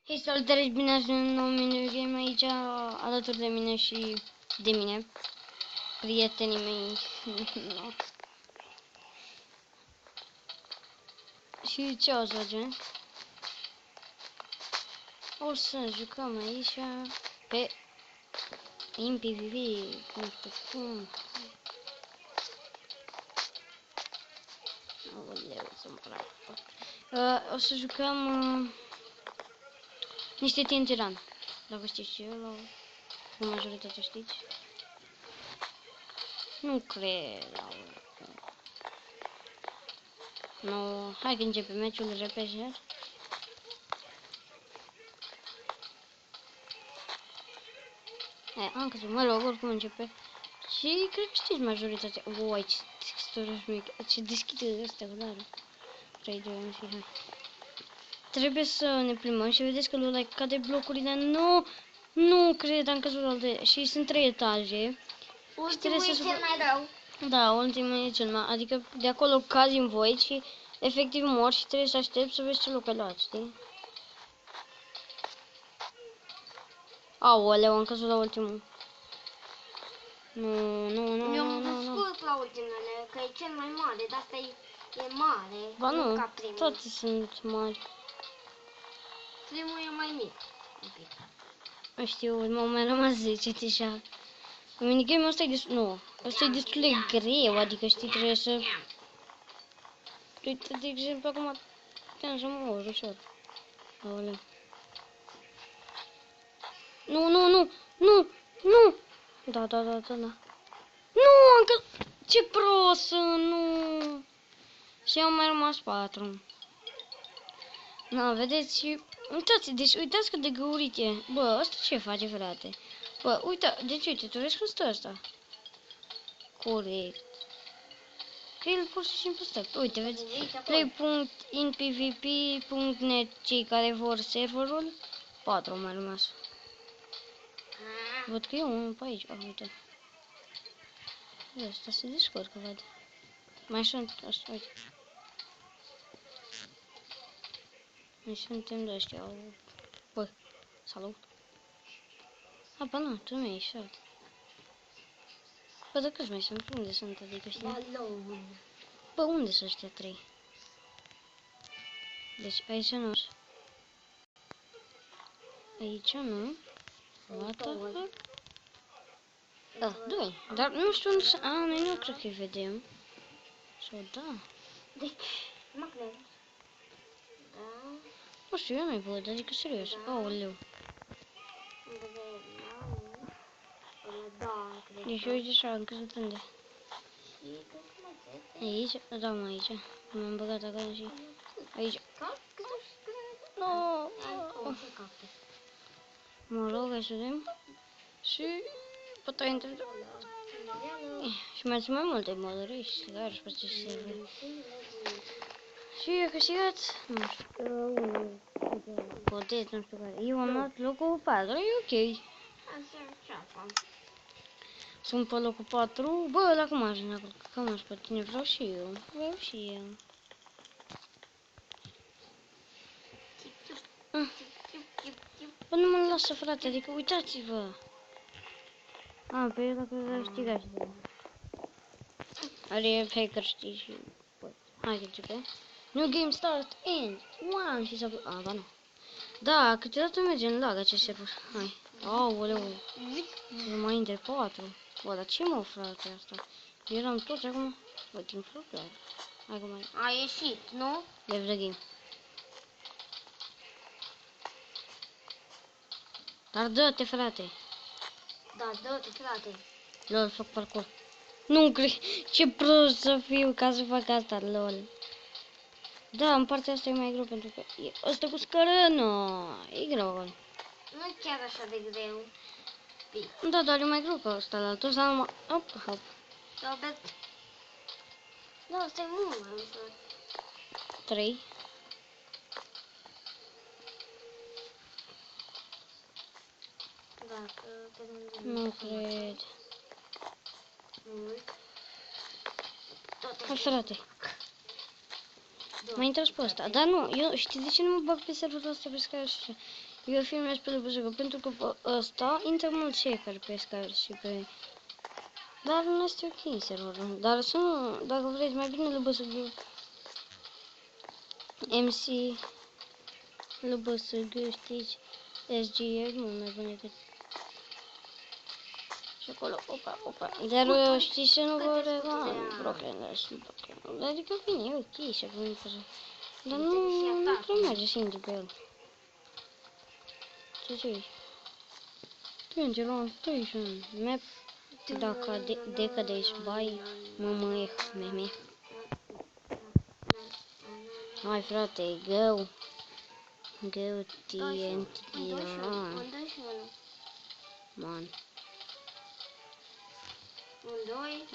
Hei, salutare și bine ați venit în nou mini game aici, alături de mine și de mine, prietenii mei. No. Și ce o să facem? O să jucăm aici pe PvP, nu știu cum. Aoleu, să-mi plac. O să jucăm niște TNT Run, dacă știți și eu, cu majoritatea știți. Nu cred. Nu, hai că începem meciul repede. Am căzut, mă rog, oricum începe. Și cred că știți majoritatea. Uai, ce textură mică. Ce deschide astea, clar. 3, 2, 1 și hai. Trebuie să ne plimbăm și vedeți că lui cade blocurile. Nu, nu cred, am căzut alte. Și sunt 3 etaje. Ultimul e cel mai rău. Da, ultimul e cel mai. Adică de acolo cazi în voi și efectiv mor și trebuie să aștept să vezi ce loc ai luat, știi? Aoleu, am căzut la ultimul. Nu. Eu am scurt la ultimele, că e cel mai mare, dar asta e mare. Ba nu, ca primul. toate sunt mari. Primul e mai mic. Nu știu, m-au mai rămas 10 deja. Minigame-ul ăsta e destul, nu, ăsta e destul de greu, adică știi, trebuie să... Uite, de exemplu, acum puteam să mă urc ușor. Aoleu. Nu! Da. Nu, încă... Ce prost, nu! Și au mai rămas 4. Na, vedeți și... Uitați, deci uitați cât de găurit e. Bă, ăsta ce face, frate? Bă, uita, deci uite, tu vezi cum stă ăsta? Corect. Că el pur și simplu stă. Uite, vezi? Play.inpvp.net, cei care vor serverul. 4 au mai rămas. Văd că e unul pe aici. Uite. Ăsta se descurcă, văd. Mai sunt, asta, uite. Mai suntem de ăștia. Bă, salut. Ba nu, tu nu ești așa. Bă, de câți mai sunt? Unde sunt, adică știi? Bă, unde sunt ăștia 3? Deci aici nu. Aici nu. What the fuck? Da, 2. Dar nu știu unde sunt. Noi nu cred că-i vedem. Sau da. Deci, mă cred. Da. Nu știu, eu nu-i văd, adică serios. Aoleu. Da, cred. Deci uite așa, am căzut unde? Aici? Da, mă, aici. M-am băgat acolo și... Aici. No. Mă rog, hai să vedem. Și... Poate intră... Și mai sunt mai multe moduri și chiar și pe ce server. Și eu câștigat, nu știu, Codet, nu știu care. Eu am luat locul 4, e ok. Sunt pe locul 4, bă, la cum ajung acolo? Că mă pe tine, vreau și eu. Bă, nu mă lasă, frate, adică uitați-vă. Pe el dacă câștigați. Are hacker, știi, și... Hai că începe. New game start in 1 și s-a... ba nu. Da, câteodată merge în lag acest server. Hai. Aoleu. Mai între 4. Bă, dar ce mă, frate, asta? Eram toți acum. Bă, timp fructual. Hai că mai... A ieșit, nu? Left the game. Dar dă-te, frate. Da, dă-te, frate. Lol, fac parkour. Nu cred. Ce prost să fiu ca să fac asta, lol. Da, în partea asta e mai greu pentru că e ăsta cu scară, nu, e greu. Nu e chiar așa de greu. Da, dar e mai greu ca ăsta la altul, sau numai... Hop. Da, dar... Da, asta e mult mai ușor. 3. Dacă Nu cred. Hai, frate. Mai intrați pe ăsta. Dar nu, eu știi de ce nu mă bag pe serverul ăsta pe scară și așa? Eu filmez pe LBSG pentru că pe ăsta intră mulți hacker pe Skype și pe... Dar nu este ok serverul. Dar să nu, dacă vreți mai bine LBSG MC LBSG, știți, SG e mult mai bun decât... Și acolo, opa. Dar știți ce nu vă rega? Brooklyn, sunt Brooklyn. Adică bine, e ok și acum dar nu prea merge să intri pe el. Ce zici? Danger on station. Map. Dacă decădești bai, mămăi, meme. Hai frate, go. Go TNT run. Man.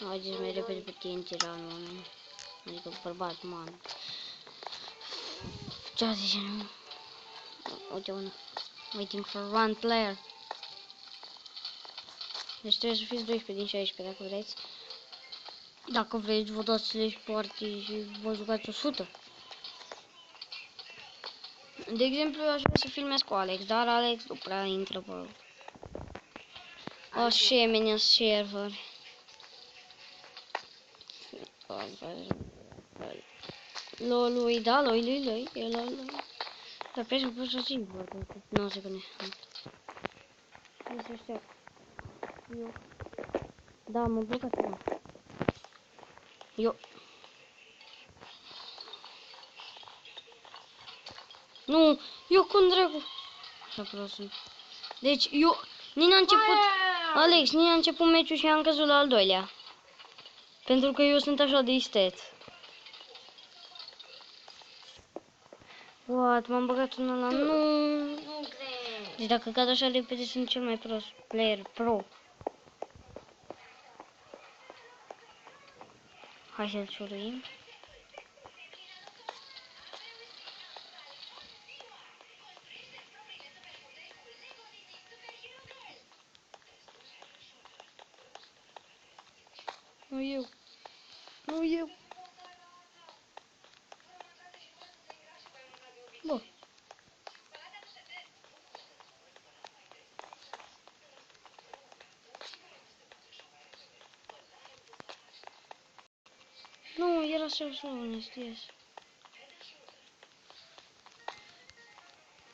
Haideți mai repede pe TNT run, oameni. Adică bărbat, man. Ce zice? Uite unul. Waiting for one player. Deci trebuie să fiți 12 din 16 dacă vreți. Dacă vreți, vă dați slash party și vă jucați 100. De exemplu, eu aș vrea să filmez cu Alex, dar Alex nu prea intră pe asemenea server. Lolui, da, loi, e lolui. Dar pe să pot să zic, bă, 9 secunde. Nu se aștept. Eu. Da, m-a blocat, mă. Eu. Nu, eu cum dracu. Așa prost sunt. Deci, eu, Nina a început, Alex, Nina a început meciul și am căzut la al doilea. Pentru că eu sunt așa de isteț. What, m-am băgat în ăla, nu. Deci dacă cad așa repede sunt cel mai prost player, pro. Hai să-l ciuruim. Nu eu. Nu eu. Bă. Nu, era să ne știți.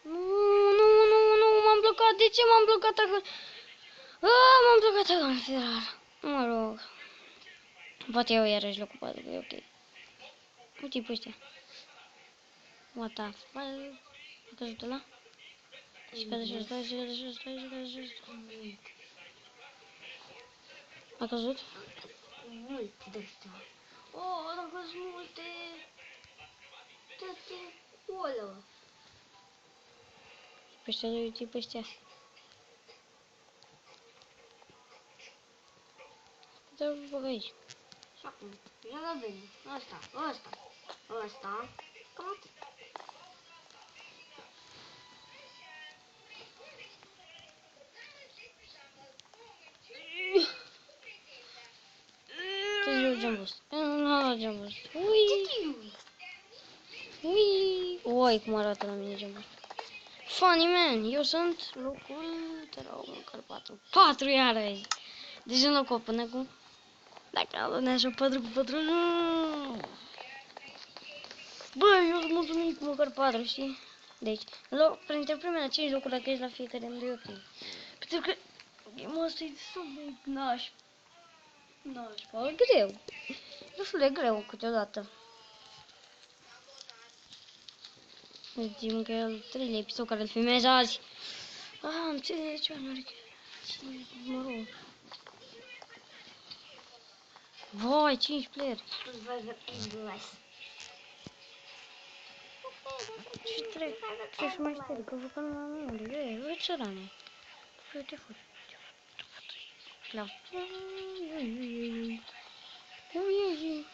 Nu, m-am blocat. De ce m-am blocat acolo? M-am blocat acolo în Ferrar. Mă rog. Poate eu iarăși locul 4, că e ok. Uite-i pe ăștia. What the fuck? A căzut ăla? Și cade și ăsta, și cade și ăsta, și cade și ăsta. A căzut? Multe de astea. Oh, dacă sunt multe. Toate acolo. Pe ăștia doi, uite pe ăștia. Dar băg aici. Și acum, joacă bine. Ăsta. Cam atât. Ce ziua jump boost? Nu, jump boost. Ui. Ui, cum arată la mine jump boost. Funny man, eu sunt locul, te rog, măcar 4. 4 iarăși. Deci în locul până acum. Dacă alune așa 4 cu 4, nu. Bă, eu sunt mulțumit cu măcar 4, știi? Deci, printre primele 5 locuri, dacă ești la fiecare îmi doi ok. Pentru că game-ul ăsta e destul de nașpa, greu. Destul de greu câteodată. Zicem că e al 3-lea episod care îl filmez azi. Am înțeles ce nu are. Mă rog. Vai, 5 player. Ce trec? Ce să mai stai? Că văd că nu mai am unde. Uite țărane. Uite, fugi. Clav. Ui.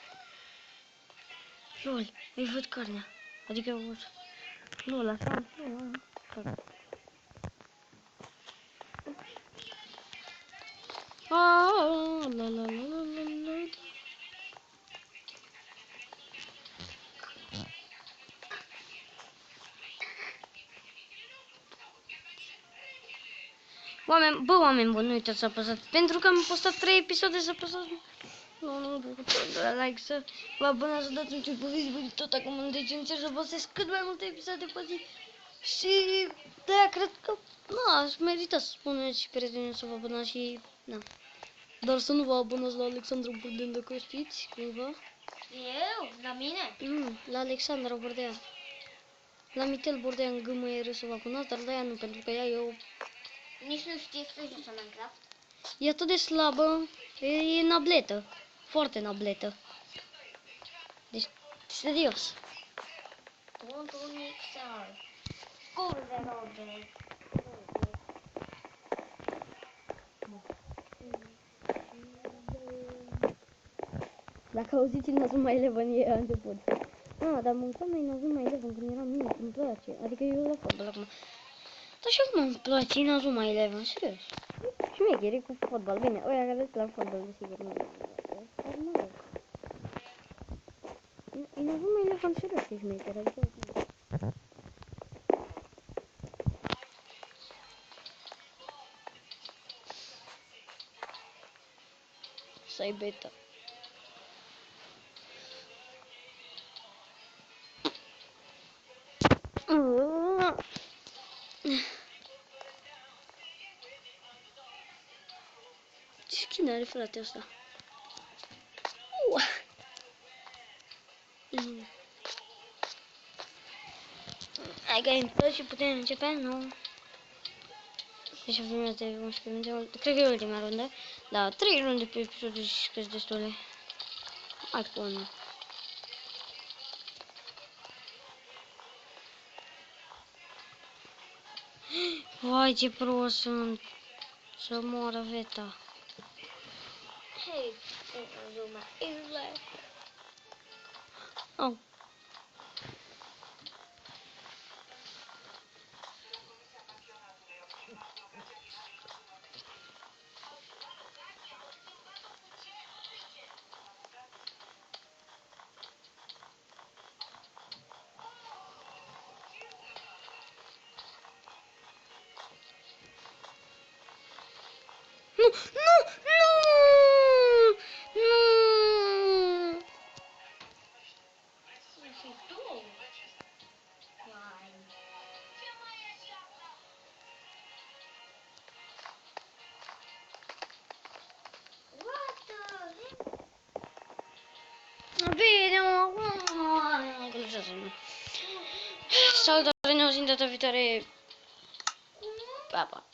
Lol, îi văd carnea. Adică eu văd. Nu, la sam, nu. La. Oameni buni, nu uitați să apăsați. Pentru că am postat 3 episoade, să apăsați. Nu, la like, să vă abonați, să dați un ce pozitiv tot acum. Deci încerc să postez cât mai multe episoade pe zi. Și de-aia cred că, merită să spuneți și prietenii să vă abonați și, Dar să nu vă abonați la Alexandra Burdean dacă știți, cumva. Eu? La mine? Nu, la Alexandra Burdean. La Mitel Burdean GMR să vă abonați, dar de aia nu, pentru că ea Nici nu știi să joci la Minecraft? e atât de slabă, e nabletă, foarte nabletă. Deci, serios. Tontonițar. Scuze, Robert. Dacă auziți Inazuma Eleven, e început. Dar mâncam la Inazuma Eleven când eram mic, îmi place. Adică eu la fotbal acum. Dar și acum îmi place Inazuma Eleven, serios. Șmecheri cu fotbal, bine, ăia care la fotbal, desigur, nu. Dar mă rog. Inazuma Eleven, serios, e șmecher, adică... Să-i beta. Ce skin are, frate, ăsta? Hai că intră și putem începe, nu? Deci avem de 11 minute, cred că e ultima rundă. Da, 3 runde pe episodul și că destule. Hai cu unul. Vai, ce prost sunt. Să moară Veta. Hei, Inazuma Eleven. Au. Nu, nu, nu, nu. Și tu? Vai. What the heck? Bine, Salutare, ne auzim data viitoare. Pa, pa.